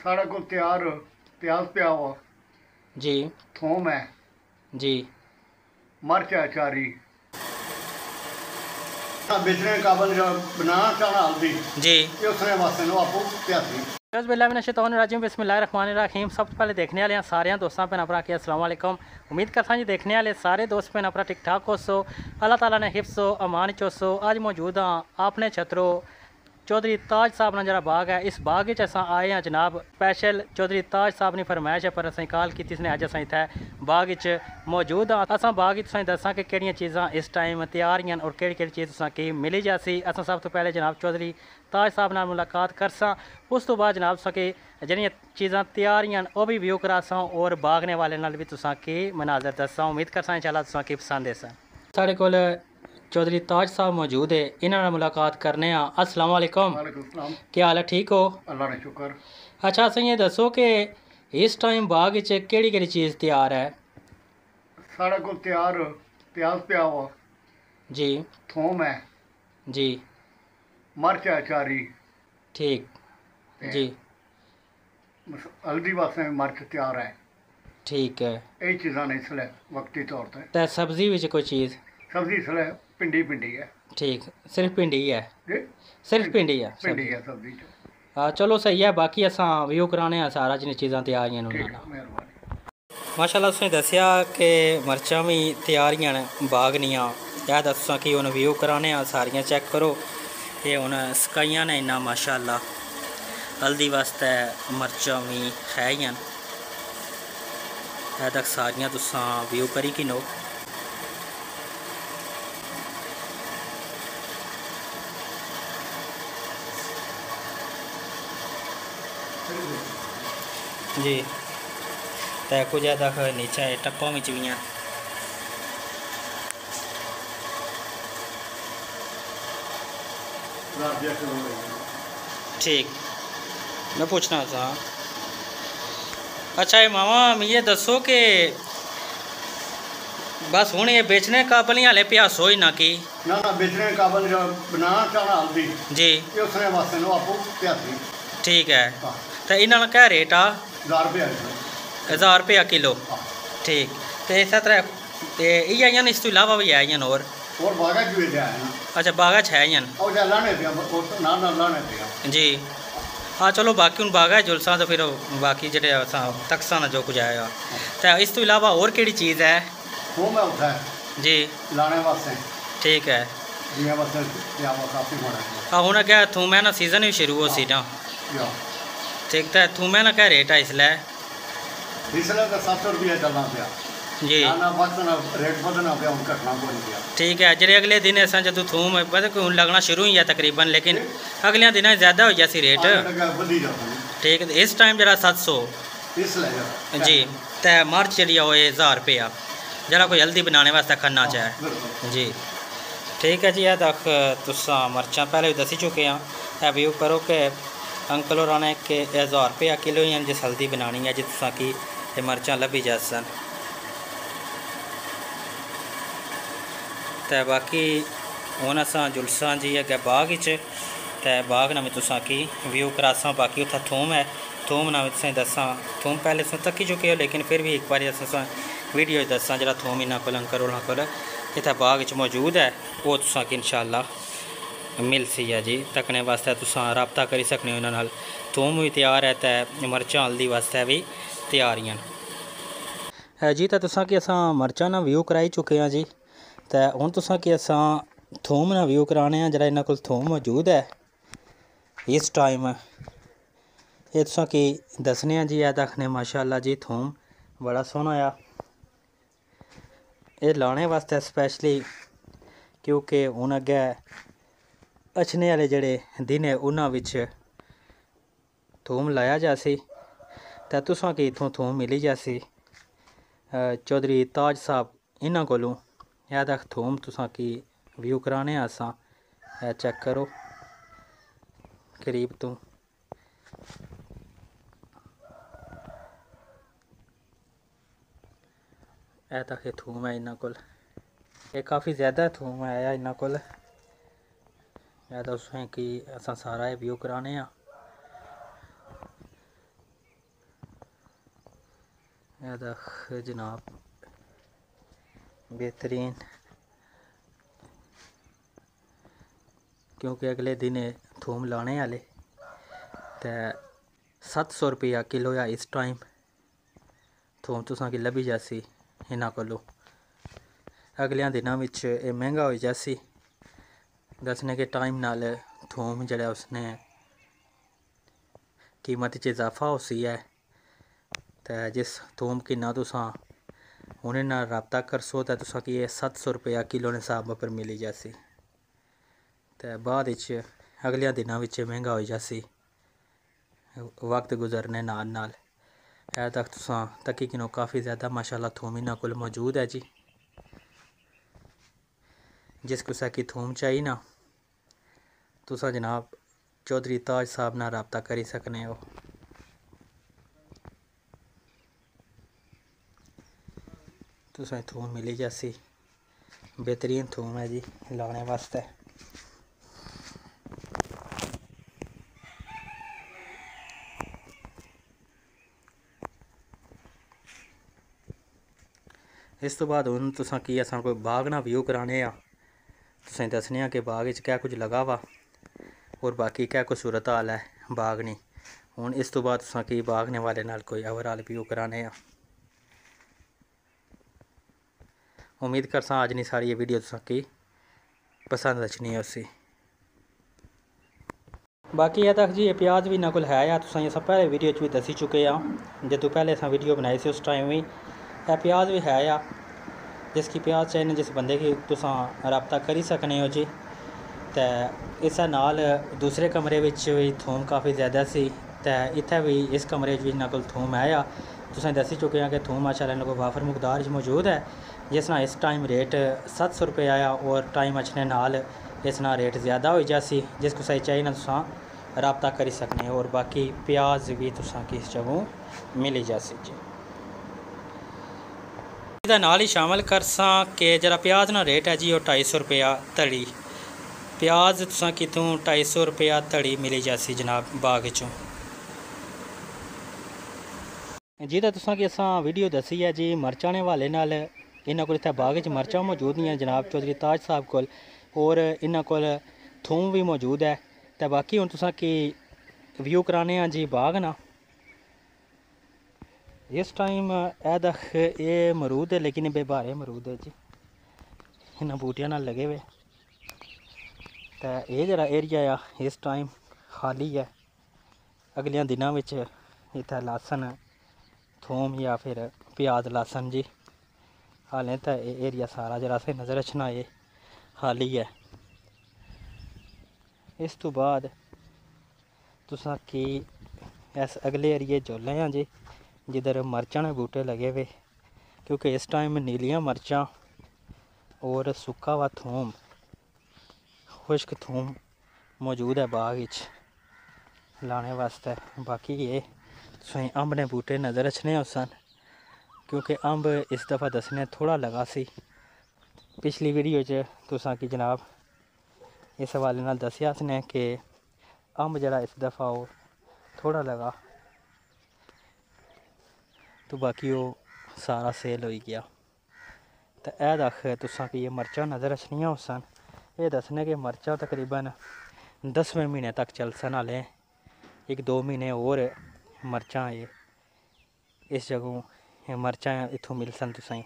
साढ़े को तैयार प्याज पिया हुआ, जी थोम है जी मिर्च है चारी बेचने काबल जो बनाना चाहना हल्दी जी। ये उसने वास्ते नो आपको प्यासी बिस्मिल्लाहिर्रहमानिर्रहीम। सब तो पहले देखने वाले सारे दोस्तों भैन भरा के अस्सलाम वालेकुम। उम्मीद करता जी देखने वाले सारे दोस्त भैन भरा ठीक ठाक हो सो, अल्लाह ताला ने हिफ्स हो अमान चोसो। अज मौजूद हाँ आपने छतरो चौधरी ताज साहब ना जरा बाग है, इस बाग अस आए हैं जनाब। स्पैशल चौधरी ताज साहब ने फरमाइश है पर असें कॉल की इसने अज असें इत्थै बाग मौजूद हाँ। असां बाग तुसें दस्सां कि केड़ियां चीज़ां इस टाइम तैयार हैं और केड़ी केड़ी चीज़ तुसें की मिली जासी। असां सब तो पहले जनाब चौधरी ताज साहब नाल मुलाकात करसां, उस तो बाद जनाब तुसें कि ਜਿਹੜੀਆਂ चीज़ां तैयार हैं वह भी व्यू करासां और बागने वाले नाल भी तुसां की मनाजर दस्सां। उम्मीद करसां इंशाल्लाह तुसां की पसंद है। साढ़े कोल चौधरी ताज साहब मौजूद है, इन्हां नाल मुलाकात करने आ। अस्सलाम वालेकुम, क्या हाल है, ठीक हो? अल्लाह ने शुक्र। अच्छा असें ये दसो कि इस टाइम बाग च केड़ी केड़ी चीज़ तैयार है? साढ़े को तैयार प्याज पिया हुआ, जी थोम है जी मिर्च है चारी ठीक जी हल्दी वास्ते मिर्च तैयार है। ठीक है। यही चीज़ां ने इसलिए वक्ती तौर पर ते सब्जी विच कोई चीज़? सब्जी इसलिए भिंडी भिंडी है ठीक, सिर्फ भिंडी है? जी सिर्फ भिंडी है भिंडी है सब्जी च। हाँ चलो सही है, बाकी असां व्यू कराने सारा जिन्हें चीज़ां तैयार हैं ठीक उन्होंने मेहरबानी। माशाल्लाह तुसें दस्सिया कि मर्चां भी तैयारियां न बागनियां। यह दस्सां कि हूँ व्यू कराने सारियां चेक करो। ये हूँ सकाइयां ने इन्ना माशाल्लाह, हल्दी वास्ते मर्चां भी है ही हैं। तक सारियां तुसां व्यू करी कि नो। जी तो कुछ तक नीचे टप्पों में भी हैं। ठीक, मैं पूछना था। अच्छा ये मामा मुझे दसो कि बस हूँ ये बेचने काबल ही हाले प्यास हो ही ना कि ना बेचने काबल जो बनाना चाहना हल्दी जी ये उसने वास्ते नो आपको प्यासी। ठीक है। तो इन्होंने क्या रेट आ? 1000 रुपया 1000 रुपया किलो। ठीक, तो इस तरह ये आई इस तो इलावा भी आई और बागा च भी है ना। अच्छा बागा है लाने ना लाने जी। हाँ चलो बाकी हूँ बागा जुलसा तो फिर बाकी जो तकसा ना जो कुछ आएगा। तो इस तो इलावा और केड़ी चीज़ है? थोम है उठा जी लाने वास्ते। ठीक है। हाँ हूँ क्या थूम है ना सीजन भी शुरू हो सी ना। ठीक तो थूम है ना क्या रेट है इसलिए? इसलिए तो 700 रुपया चलना पाया जी। रेट बदना पाया हूँ घटना को नहीं पाया। ठीक है। जेरे अगले दिन ऐसा जो थूम पता कि लगना शुरू ही है तकरीबन, लेकिन अगले दिन ज़्यादा हो जासी रेट। ठीक है। इस टाइम जरा 700 जी। तो मिर्च जी वो 1000 रुपया जरा कोई हल्दी बनाने वास्ते खन्ना चाहे जी। ठीक है जी। यह तक तुसा मर्चा पहले भी दसी चुके हैं। व्यू करो कि अंकल और ने कि 1000 रुपया किलो ही जिस हल्दी बनानी है जी तुसा की मर्चा लभी जासन। तो बाकी हूँ असा जुलसा जी अगे बाग तो बाग ना भी तुसा की व्यू करासा। बाकी उत्थे थूम है, थूम ना भी तुसें दसा। थूम पहले तुम तक्की चुके हो लेकिन फिर भी एक बार अस वीडियो दसा जरा थूम इन्हों को अंकल होना को इतना बाग मौजूद है वो तुसा की इंशाअल्लाह मिल सी है जी। तकने वास्ते तुसा रबता करी सकने हो इन्होंने नाल। थूम भी तैयार है तो मर्चां हल्दी वास्ते भी तैयारियां है जी। तो तुसा कि असां मर्चां ना व्यू कराई चुके हैं जी। तो हुण तुसा कि असां थूम ना व्यू कराने जरा इन्होंने को थूम मौजूद है इस टाइम। ये तुसा कि दसने जी है दखने माशाअल्लाह जी थूम बड़ा सोहना आ। ये लाने वास्ते स्पैशली क्योंकि हुण अगे अछने वाले जड़े दिन है उन्हां विच थूम लाया जासी। तो तुसां कि इत्थों थूम मिली जासी चौधरी ताज साहब इन्हां कोलों। यह तक थूम तुसां की व्यू कराने असां चेक करो करीब तो। यह तक ये थूम है इन्हां कोल, ये काफ़ी ज़्यादा थूम आया इन्हां कोल। यह तुसें कि असां सारा व्यू कराने जनाब बेहतरीन, क्योंकि अगले दिन थूम लाने आले ते 700 रुपया किलो या इस टाइम थूम तुसां की लभी जासी इन्हां कोलों। अगलियां दिनां विच एह महंगा हो जासी। दसने के टाइम नाल थूम जड़ा उसने कीमत च इजाफा होसी है। ते जिस थूम किन्ना तुसां उन्हें नाल रब्ता करसो ते तुसां की 700 रुपया किलो ने हिसाब पर मिली जासी। ते बाद विच अगलियां दिनां विच महंगा हो जासी वक्त गुजरने नाल। है तक तुसां तकी किनो काफ़ी ज़्यादा माशाल्लाह थूम इन्हां कोल मौजूद है जी। जिस कुसै की थूम चाहिए ना तुसां जनाब चौधरी ताज साहब नाल रब्ता करी सकने हो। तुसें थूम मिली जासी, बेहतरीन थूम है जी लाने वास्ते। इस तो बाद हुण तुसां की असां कोई बाग ना व्यू कराने आ, तुसें दसने कि बाग विच क्या कुछ लगा वा और बाकी क्या कुछ सूरत हाल है बाग नी। हुण इस तो बाद तुसां की बाग ने वाले नाल कोई ओवरऑल व्यू कराने आ। उम्मीद करसां अज नी सारी ये वीडियो तुसां की पसंद अचनी उसी। बाकी ये तक जी ये प्याज भी इन्हां कोल है या तुसां असां पहले वीडियो च भी दसी चुके हैं। जदों पहले असां वीडियो बनाई सी उस टाइम भी यह प्याज भी है या जिसकी प्याज चाहिए जिस बंदे की तुसां रब्ता करी सकने हो जी। ते इस नाल दूसरे कमरे विच भी थूम काफ़ी ज़्यादा सी ते इत्थै भी इस कमरे भी इन्हां कोल थूम है या तुसें दसी चुके हैं कि थूम माशाल्लाह इन्हां कोल वाफर मुकदार च मौजूद है। जिस ना इस टाइम रेट 700 रुपये आया और टाइम अचने नाल इस ना रेट ज़्यादा हो जासी। जिस कुसै चाहिए ना तुसां रब्ता करी सकने हो और बाकी प्याज भी तुसां की इस जगहों मिली जासी जी। इहदे नाल ही शामिल करसां कि जरा प्याज ना रेट है जी वो 250 रुपया धड़ी। प्याज तुसां कितों 250 रुपया धड़ी मिली जासी जनाब बाग चों जी। तो तुसां की असां वीडियो दसी है जी मरचां ने हवाले नाल। इन्हां कोल इत्थै बाग च मरचां मौजूद नहीं जनाब चौधरी ताज साहब कोल और इन्हां कोल थूम भी मौजूद है। तो बाकी हुण तुसां की व्यू कराने जी बाग ना। इस टाइम ये मरूद है लेकिन बेबारे मरूद है जी, इन्हां बूटियां नाल लगे हुए। तो ये जरा एरिया आ इस टाइम खाली है। अगलियां दिनां विच इत्थै लसन थूम या फिर प्याज लसन जी। हालें तो एरिया सारा जरा असें नज़र अचना ये खाली है। इस तो बाद तुसां की इस अगले एरिए चले हैं जी जिधर मरचां ने बूटे लगे हुए, क्योंकि इस टाइम नीलियां मरचां और सुक्का हुआ थूम खुश्क थूम मौजूद है बाग विच लाने वास्ते। बाकी ये तुसें अंब ने बूटे नज़र अचने उसन, क्योंकि अंब इस दफ़ा दसने थोड़ा लगा सी। पिछली वीडियो च तुसां की जनाब इस हवाले नाल दस्या असने कि अंब जड़ा इस दफ़ा वो थोड़ा लगा तो बाकी वो सारा सेल हो गया। तो यह दख तुसां की ये मरचां नज़र अचनियां उसन। ये दसने कि मरचां तकरीबन 10वें महीने तक चलसन हालें 1-2 महीने और मरचां ये इस जगहों मरचां इत्थों मिलसन तुसें।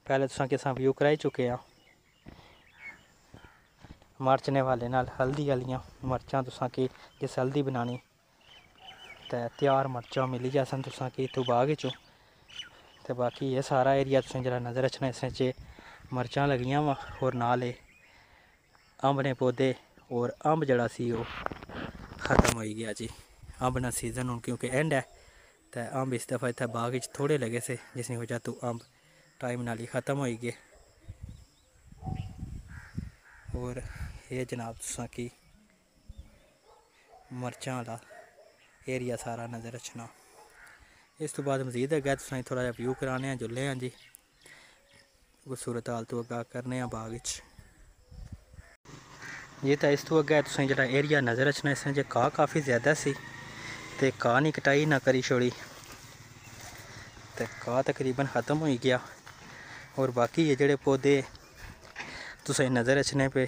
पहले तुसां कि असां व्यू कराई चुके हैं मरचने वाले नाल हल्दी आलियां मरचां तुसां की जिस हल्दी बनानी ते तैयार मरचां मिली जासन तुसां की इत्थों बाग चों। ते बाकी ये सारा एरिया तुसें जरा नज़र अचना इस च मरचां लगियां वा और नाल अंब ने पौधे और अंब जड़ा सी वो ख़त्म हो गया जी। अंब ना सीज़न हूँ क्योंकि एंड है तो अंब इस दफ़ा इतना बाग थोड़े लगे से जिसकी वजह तो अंब टाइम नाल ही ख़त्म हो गए। और ये जनाब तुसां की मरचां वाला एरिया सारा नज़र अचना। इस तो बाद मजीद अगर तुसें थोड़ा जहा व्यू कराने जुल्ले हैं जी सूरत हाल तो अग्गा करने बाग ये तो इस तो अग्गै तुसें जेह्ड़ा एरिया नज़र अचना इसमें जे घाह काफ़ी ज़्यादा सी ते घाह नहीं कटाई ना करी छोड़ी तो घाह तकरीबन ख़त्म हो गया। और बाकी ये जेह्ड़े पौधे तुसें नज़र अचने पे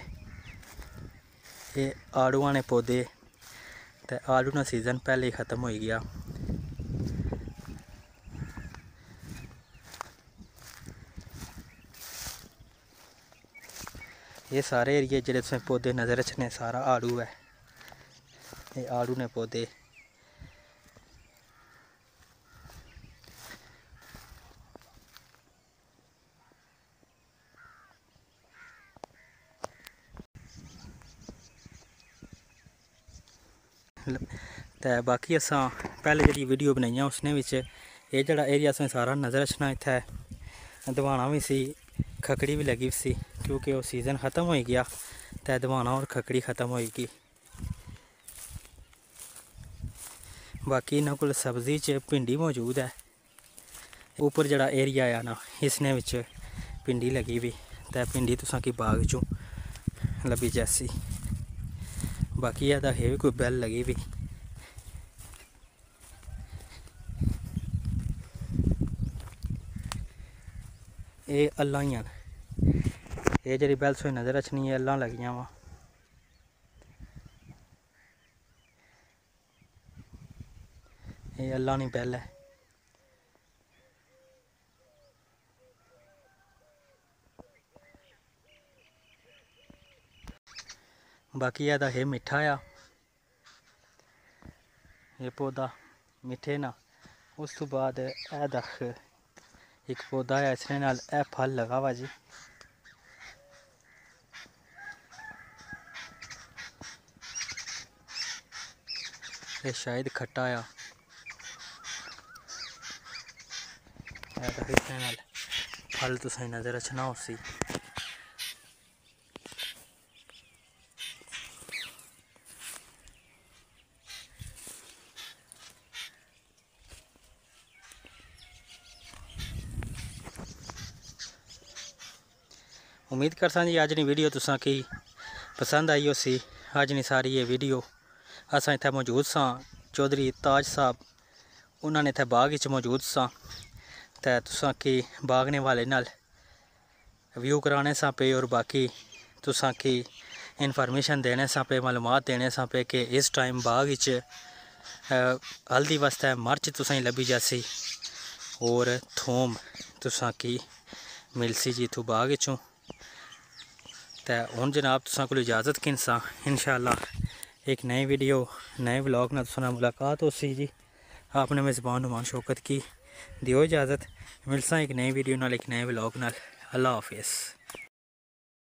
ये आड़ूआं ने पौधे, तो आड़ू का सीज़न पहले ही ख़त्म हो गया। ये सारे एरिए जेह्ड़े तुसें पौधे नज़र अचने सारा आड़ू है। ये आड़ू ने पौधे तो बाकी असां पहले जी वीडियो बनाई उसने ये जड़ा एरिया असें सारा नज़र अचना इत्थै दवाना भी सी, खकड़ी भी लगी सी, क्योंकि वो सीज़न ख़त्म हो गया तो दवाना और खकड़ी ख़त्म होएगी। बाकी इन्हों को सब्ज़ी च भिंडी मौजूद है। ऊपर जड़ा एरिया है ना इसने भिंडी लगी भी, तो भिंडी तुसा की बाग चों लभी जैसी। बाकी यह भी कोई बैल लगी भी। ये अल्लाह ही न, ये जी बैल सोई नज़र अचनी है अल्लाह लगियां वा। ये अल्लाह नहीं बैल है। बाकी यह है मिठा आ, ये पौधा मिठे ना। उस तो बाद ए दख एक पौधा है इसने नाल ए फल लगा वा जी। ये शायद खट्टा आ, इसने नाल फल तुसें नज़र अचना उसी। उम्मीद करसा जी अज नी वीडियो तुसा की पसंद आई उसी। अज नी सारी ये वीडियो असा इत्थे मौजूद सां, चौधरी ताज साहब उन्होंने इत्थे बाग च मौजूद सां, तो तुसा की बाग ने वाले नाल व्यू कराने सा पे और बाकी तुसा की इन्फॉर्मेशन देने सा पे, मालूमात देने सा पे कि इस टाइम बाग च हल्दी वास्ते मर्च तुसें लभी जासी और थोम तुसा की मिलसी जी इत्थों बाग चों। तो हुण जनाब तुसां कोल इजाज़त किनसा, इंशाअल्लाह एक नई वीडियो नए व्लॉग नाल तुसां नाल मुलाकात होसी जी। आपने मेज़बान नुमान शौकत की दियो इजाज़त। मिलसा एक नई वीडियो नाल एक नए व्लॉग नाल। अल्लाह हाफिज़।